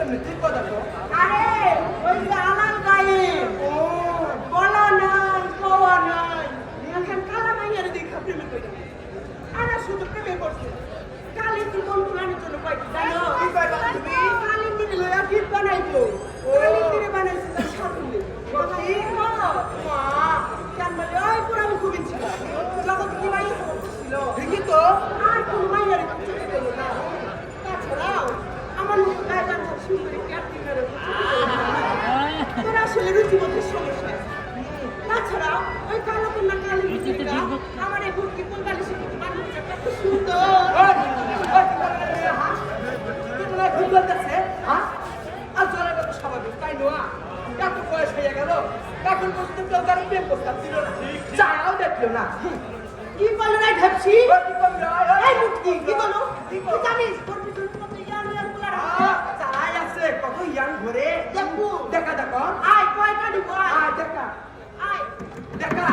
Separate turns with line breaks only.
কেমনি তুই কথা তো
আরে ওই যে আলাল গায়ে
ও
বলা নাই কোয়া নাই এখন কালা মাইয়ার দেখা প্রেমে কইরা আরে শুধু প্রেমে করছে কালি তুই কোন প্ল্যানের জন্য কইছি জানো
কি কইবা তুমি
কালি দিনে লয়া কি বানাইবো কালি দিনে বানাইছে তার সাথে সত্যি মা কেন বলে ওই পুরো আমি খুবই ছিল জগৎ কি মাইয়া ছিল
ঠিকই তো
আর কোন মাইয়ার কিছু দিল না তাছাড়াও আমার লোক গায়ে সুন্দরী ক্যাপ্টি মেরে তোর আসলে রুচিবোধের সমস্যা তাছাড়া ওই কালো কন্যা কালী মুদ্রিকা আমার এই বুটকি পঙ্গালিশে কিন্তু বানিয়েছে কত সুন্দর
আর জলের কথা স্বাভাবিক তাই নয় এত বয়স হয়ে গেল এখন পর্যন্ত কেউ কারো প্রেম প্রস্তাব দিল না চাও দেখলো না
কি বলো না ঢাপছি
কি করবি
এই মুটকি কি বলো তুই জানিস তোর পিছনে কত ইয়ার ইয়ার বলা
চাই আছে কত ইয়াং ঘরে
দেখো
দেখা দেখো
আয় কয়টা দিব
আয় দেখা
আয়
দেখা